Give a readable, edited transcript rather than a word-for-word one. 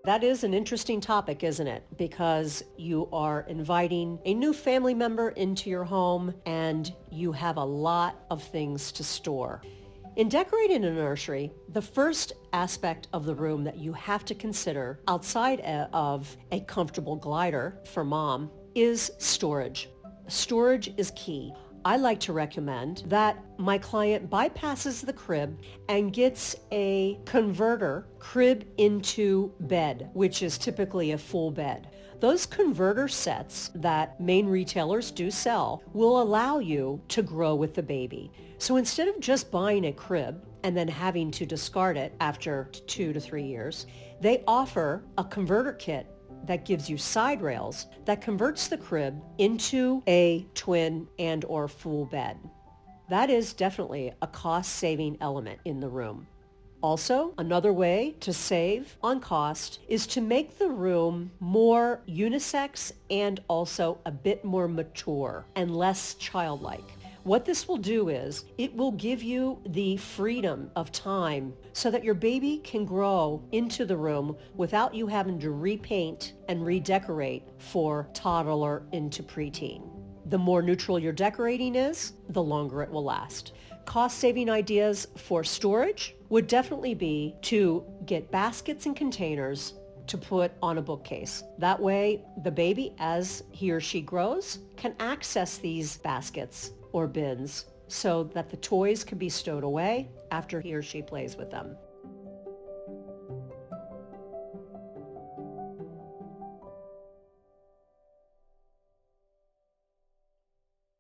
That is an interesting topic, isn't it? Because you are inviting a new family member into your home and you have a lot of things to store. In decorating a nursery, the first aspect of the room that you have to consider outside of a comfortable glider for mom is storage. Storage is key. I like to recommend that my client bypasses the crib and gets a converter crib into bed, which is typically a full bed. Those converter sets that main retailers do sell will allow you to grow with the baby. So instead of just buying a crib and then having to discard it after 2 to 3 years, they offer a converter kit that gives you side rails that converts the crib into a twin and or full bed. That is definitely a cost-saving element in the room. Also, another way to save on cost is to make the room more unisex and also a bit more mature and less childlike. What this will do is it will give you the freedom of time so that your baby can grow into the room without you having to repaint and redecorate for toddler into preteen. The more neutral your decorating is, the longer it will last. Cost-saving ideas for storage would definitely be to get baskets and containers to put on a bookcase. That way, the baby, as he or she grows, can access these baskets or bins so that the toys can be stowed away after he or she plays with them.